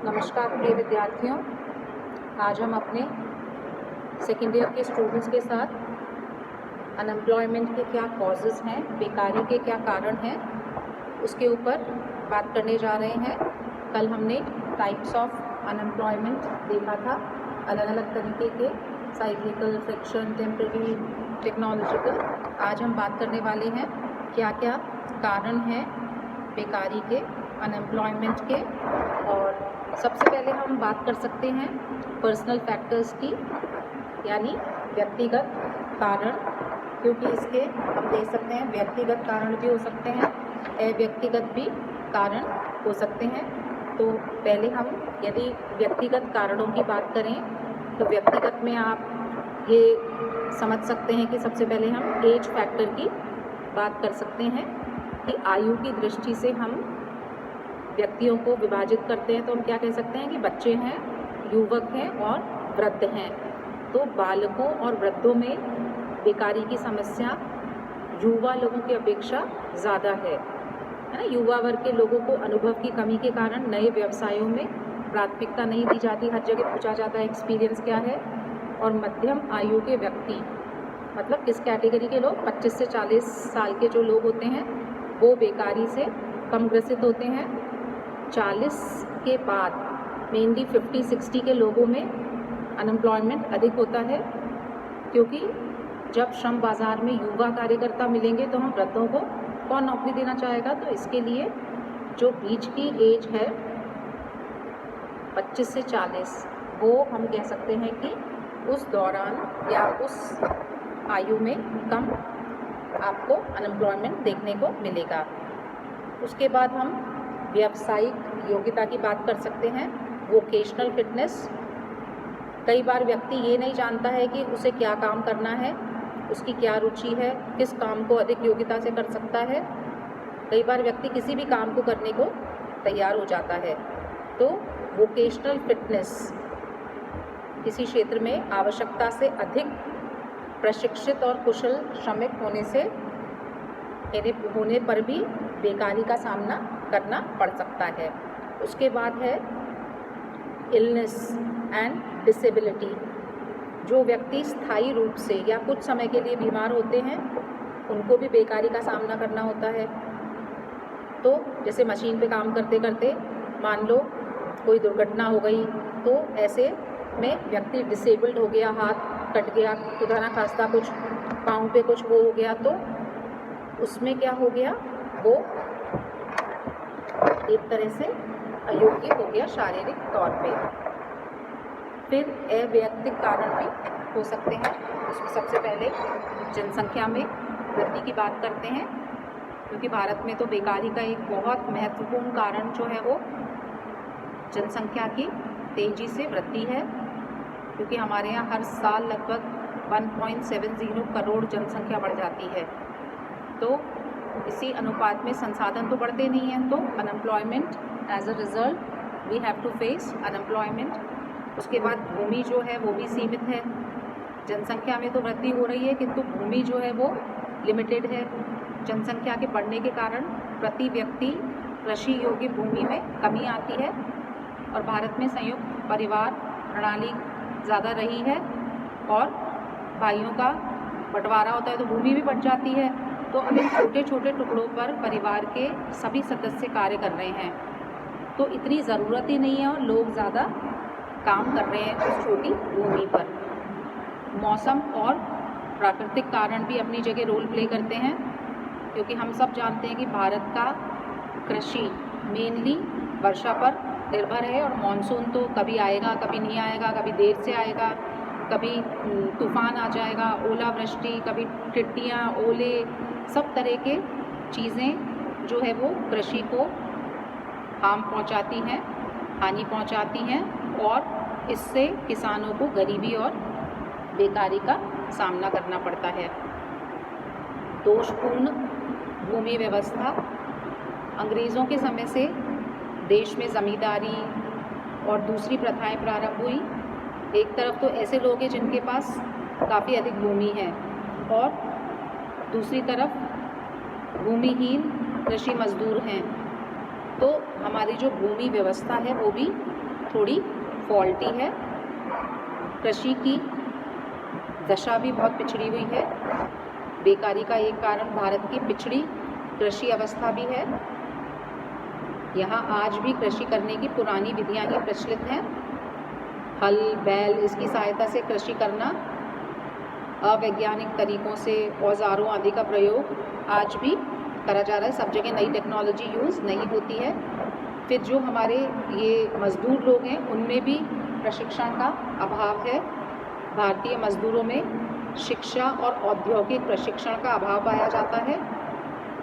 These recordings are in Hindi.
नमस्कार प्रिय विद्यार्थियों, आज हम अपने सेकेंड ईयर के स्टूडेंट्स के साथ अनएम्प्लॉयमेंट के क्या कॉजेज़ हैं, बेकारी के क्या कारण हैं, उसके ऊपर बात करने जा रहे हैं। कल हमने टाइप्स ऑफ अनएम्प्लॉयमेंट देखा था, अलग अलग तरीके के, साइक्लिकल, फ्रिक्शन, टेम्परेरी, टेक्नोलॉजिकल। आज हम बात करने वाले हैं क्या क्या कारण हैं बेकारी के, अनएम्प्लॉयमेंट के। और सबसे पहले हम बात कर सकते हैं पर्सनल फैक्टर्स की, यानी व्यक्तिगत कारण, क्योंकि इसके हम देख सकते हैं व्यक्तिगत कारण भी हो सकते हैं, अव्यक्तिगत भी कारण हो सकते हैं। तो पहले हम यदि व्यक्तिगत कारणों की बात करें तो व्यक्तिगत में आप ये समझ सकते हैं कि सबसे पहले हम एज फैक्टर की बात कर सकते हैं कि आयु की दृष्टि से हम व्यक्तियों को विभाजित करते हैं तो हम क्या कह सकते हैं कि बच्चे हैं, युवक हैं और वृद्ध हैं। तो बालकों और वृद्धों में बेकारी की समस्या युवा लोगों की अपेक्षा ज़्यादा है ना। युवा वर्ग के लोगों को अनुभव की कमी के कारण नए व्यवसायों में प्राथमिकता नहीं दी जाती, हर जगह पूछा जाता है एक्सपीरियंस क्या है। और मध्यम आयु के व्यक्ति, मतलब किस कैटेगरी के लोग, 25 से 40 साल के जो लोग होते हैं वो बेकारी से कम ग्रसित होते हैं। 40 के बाद मेनली 50-60 के लोगों में अनएम्प्लॉयमेंट अधिक होता है, क्योंकि जब श्रम बाज़ार में युवा कार्यकर्ता मिलेंगे तो हम वृद्धों को कौन नौकरी देना चाहेगा। तो इसके लिए जो बीच की एज है 25 से 40, वो हम कह सकते हैं कि उस दौरान या उस आयु में कम आपको अनएम्प्लॉयमेंट देखने को मिलेगा। उसके बाद हम व्यावसायिक योग्यता की बात कर सकते हैं, वोकेशनल फिटनेस। कई बार व्यक्ति ये नहीं जानता है कि उसे क्या काम करना है, उसकी क्या रुचि है, किस काम को अधिक योग्यता से कर सकता है। कई बार व्यक्ति किसी भी काम को करने को तैयार हो जाता है। तो वोकेशनल फिटनेस, किसी क्षेत्र में आवश्यकता से अधिक प्रशिक्षित और कुशल श्रमिक होने पर भी बेकारी का सामना करना पड़ सकता है। उसके बाद है इलनेस एंड डिसेबिलिटी। जो व्यक्ति स्थायी रूप से या कुछ समय के लिए बीमार होते हैं उनको भी बेकारी का सामना करना होता है। तो जैसे मशीन पे काम करते करते मान लो कोई दुर्घटना हो गई, तो ऐसे में व्यक्ति डिसेबल्ड हो गया, हाथ कट गया, खुदा ना खास्ता कुछ पाँव पे कुछ वो हो गया, तो उसमें क्या हो गया, वो एक तरह से अयोग्य हो गया शारीरिक तौर पे। फिर अवैयक्तिक कारण भी हो सकते हैं। उसमें सबसे पहले जनसंख्या में वृद्धि की बात करते हैं, क्योंकि भारत में तो बेकारी का एक बहुत महत्वपूर्ण कारण जो है वो जनसंख्या की तेज़ी से वृद्धि है, क्योंकि हमारे यहाँ हर साल लगभग 1.70 करोड़ जनसंख्या बढ़ जाती है। तो इसी अनुपात में संसाधन तो बढ़ते नहीं हैं, तो unemployment as a result we have to face unemployment. उसके बाद भूमि जो है वो भी सीमित है। जनसंख्या में तो वृद्धि हो रही है किंतु भूमि जो है वो लिमिटेड है। जनसंख्या के बढ़ने के कारण प्रति व्यक्ति कृषि योग्य भूमि में कमी आती है, और भारत में संयुक्त परिवार प्रणाली ज़्यादा रही है और भाइयों का बंटवारा होता है तो भूमि भी बढ़ जाती है। तो अभी छोटे छोटे टुकड़ों पर परिवार के सभी सदस्य कार्य कर रहे हैं, तो इतनी ज़रूरत ही नहीं है और लोग ज़्यादा काम कर रहे हैं उस छोटी भूमि पर। मौसम और प्राकृतिक कारण भी अपनी जगह रोल प्ले करते हैं, क्योंकि हम सब जानते हैं कि भारत का कृषि मेनली वर्षा पर निर्भर है, और मानसून तो कभी आएगा कभी नहीं आएगा, कभी देर से आएगा, कभी तूफान आ जाएगा, ओलावृष्टि, कभी टिड्डियाँ, ओले, सब तरह के चीज़ें जो है वो कृषि को हानि पहुंचाती हैं, और इससे किसानों को गरीबी और बेकारी का सामना करना पड़ता है। दोषपूर्ण भूमि व्यवस्था। अंग्रेज़ों के समय से देश में ज़मींदारी और दूसरी प्रथाएं प्रारंभ हुई। एक तरफ तो ऐसे लोग हैं जिनके पास काफ़ी अधिक भूमि है, और दूसरी तरफ भूमिहीन कृषि मजदूर हैं। तो हमारी जो भूमि व्यवस्था है वो भी थोड़ी फॉल्टी है। कृषि की दशा भी बहुत पिछड़ी हुई है। बेकारी का एक कारण भारत की पिछड़ी कृषि अवस्था भी है। यहाँ आज भी कृषि करने की पुरानी विधियाँ ही प्रचलित हैं। हल बैल इसकी सहायता से कृषि करना, अवैज्ञानिक तरीकों से औजारों आदि का प्रयोग आज भी करा जा रहा है। सब जगह नई टेक्नोलॉजी यूज़ नहीं होती है। फिर जो हमारे ये मज़दूर लोग हैं उनमें भी प्रशिक्षण का अभाव है। भारतीय मज़दूरों में शिक्षा और औद्योगिक प्रशिक्षण का अभाव पाया जाता है,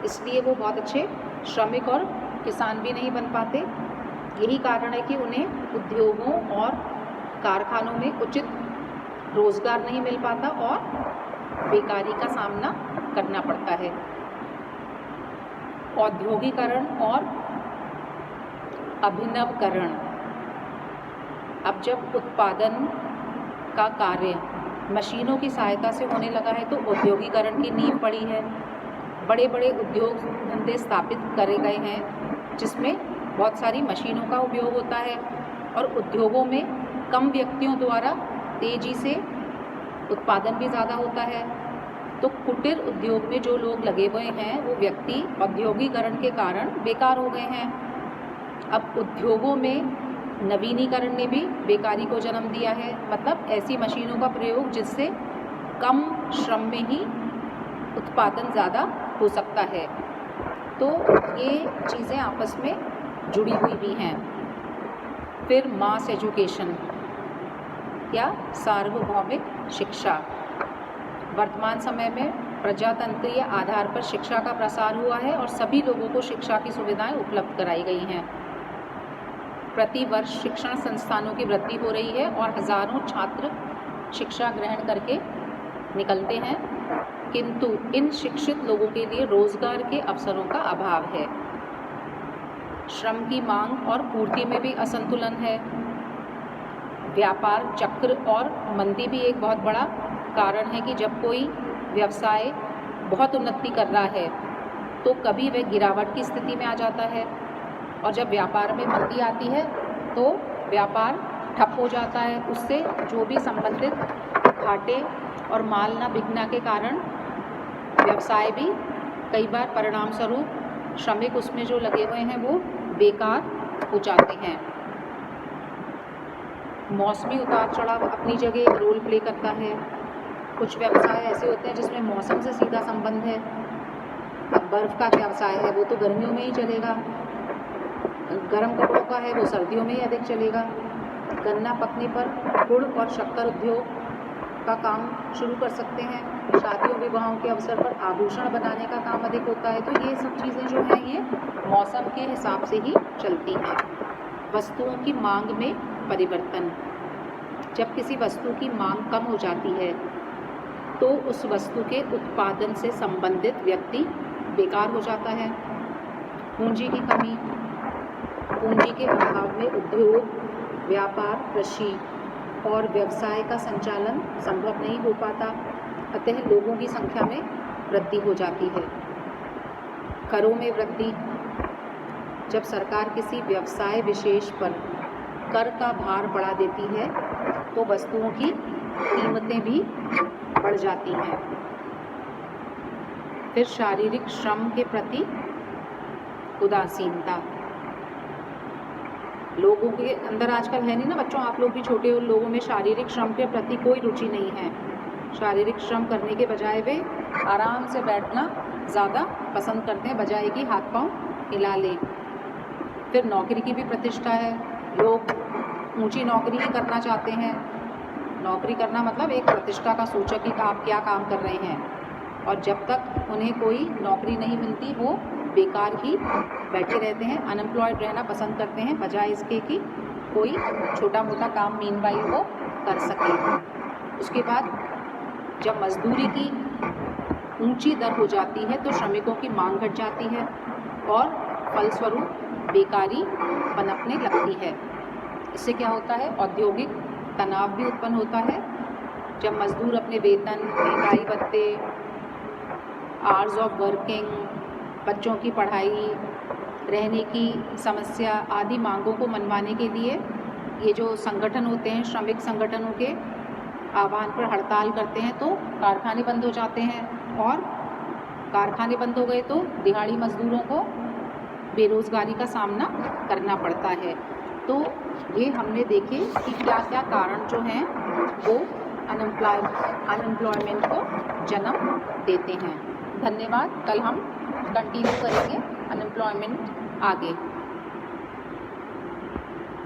इसलिए वो बहुत अच्छे श्रमिक और किसान भी नहीं बन पाते। यही कारण है कि उन्हें उद्योगों और कारखानों में उचित रोज़गार नहीं मिल पाता और बेकारी का सामना करना पड़ता है। औद्योगिकरण और अभिनवकरण। अब जब उत्पादन का कार्य मशीनों की सहायता से होने लगा है तो औद्योगिकरण की नींव पड़ी है। बड़े बड़े उद्योग धंधे स्थापित करे गए हैं जिसमें बहुत सारी मशीनों का उपयोग होता है और उद्योगों में कम व्यक्तियों द्वारा तेज़ी से उत्पादन भी ज़्यादा होता है। तो कुटीर उद्योग में जो लोग लगे हुए हैं वो व्यक्ति औद्योगिकरण के कारण बेकार हो गए हैं। अब उद्योगों में नवीनीकरण ने भी बेकारी को जन्म दिया है, मतलब ऐसी मशीनों का प्रयोग जिससे कम श्रम में ही उत्पादन ज़्यादा हो सकता है। तो ये चीज़ें आपस में जुड़ी हुई भी हैं। फिर मास एजुकेशन या सार्वभौमिक शिक्षा। वर्तमान समय में प्रजातंत्रीय आधार पर शिक्षा का प्रसार हुआ है और सभी लोगों को शिक्षा की सुविधाएं उपलब्ध कराई गई हैं। प्रति वर्ष शिक्षण संस्थानों की वृद्धि हो रही है और हज़ारों छात्र शिक्षा ग्रहण करके निकलते हैं, किंतु इन शिक्षित लोगों के लिए रोज़गार के अवसरों का अभाव है। श्रम की मांग और पूर्ति में भी असंतुलन है। व्यापार चक्र और मंदी भी एक बहुत बड़ा कारण है कि जब कोई व्यवसाय बहुत उन्नति कर रहा है तो कभी वह गिरावट की स्थिति में आ जाता है और जब व्यापार में मंदी आती है तो व्यापार ठप हो जाता है। उससे जो भी संबंधित घाटे और माल न बिकना के कारण व्यवसाय भी कई बार परिणाम स्वरूप श्रमिक उसमें जो लगे हुए हैं वो बेकार हो जाते हैं। मौसमी उतार चढ़ाव अपनी जगह एक रोल प्ले करता है। कुछ व्यवसाय ऐसे होते हैं जिसमें मौसम से सीधा संबंध है। अब बर्फ़ का व्यवसाय है वो तो गर्मियों में ही चलेगा, गर्म कपड़ों का है वो सर्दियों में ही अधिक चलेगा। गन्ना पकने पर गुड़ और शक्कर उद्योग का काम शुरू कर सकते हैं। शादियों विवाहों के अवसर पर आभूषण बनाने का काम अधिक होता है। तो ये सब चीज़ें जो हैं ये मौसम के हिसाब से ही चलती हैं। वस्तुओं की मांग में परिवर्तन। जब किसी वस्तु की मांग कम हो जाती है तो उस वस्तु के उत्पादन से संबंधित व्यक्ति बेकार हो जाता है। पूंजी की कमी। पूंजी के अभाव में उद्योग, व्यापार, कृषि और व्यवसाय का संचालन संभव नहीं हो पाता, अतः लोगों की संख्या में वृद्धि हो जाती है। करों में वृद्धि। जब सरकार किसी व्यवसाय विशेष पर कर का भार बढ़ा देती है तो वस्तुओं की कीमतें भी बढ़ जाती हैं। फिर शारीरिक श्रम के प्रति उदासीनता। लोगों के अंदर आजकल है नहीं ना बच्चों, आप लोग भी छोटे हो, लोगों में शारीरिक श्रम के प्रति कोई रुचि नहीं है। शारीरिक श्रम करने के बजाय वे आराम से बैठना ज़्यादा पसंद करते हैं, बजाय कि हाथ पांव हिला लें। फिर नौकरी की भी प्रतिष्ठा है। लोग ऊंची नौकरी ही करना चाहते हैं। नौकरी करना मतलब एक प्रतिष्ठा का सूचक कि आप क्या काम कर रहे हैं, और जब तक उन्हें कोई नौकरी नहीं मिलती वो बेकार ही बैठे रहते हैं, अनएम्प्लॉयड रहना पसंद करते हैं, बजाय इसके कि कोई छोटा मोटा काम मीनवाइल वो कर सके। उसके बाद जब मजदूरी की ऊंची दर हो जाती है तो श्रमिकों की मांग घट जाती है और फलस्वरूप बेकारी पनपने लगती है। इससे क्या होता है, औद्योगिक तनाव भी उत्पन्न होता है। जब मजदूर अपने वेतन, महंगाई भत्ते, आवर्स ऑफ वर्किंग, बच्चों की पढ़ाई, रहने की समस्या आदि मांगों को मनवाने के लिए ये जो संगठन होते हैं, श्रमिक संगठनों के आह्वान पर हड़ताल करते हैं तो कारखाने बंद हो जाते हैं, और कारखाने बंद हो गए तो दिहाड़ी मजदूरों को बेरोज़गारी का सामना करना पड़ता है। तो ये हमने देखे कि क्या क्या कारण जो हैं वो अनएम्प्लॉयमेंट को जन्म देते हैं। धन्यवाद। कल हम कंटिन्यू करेंगे अनएम्प्लॉयमेंट आगे।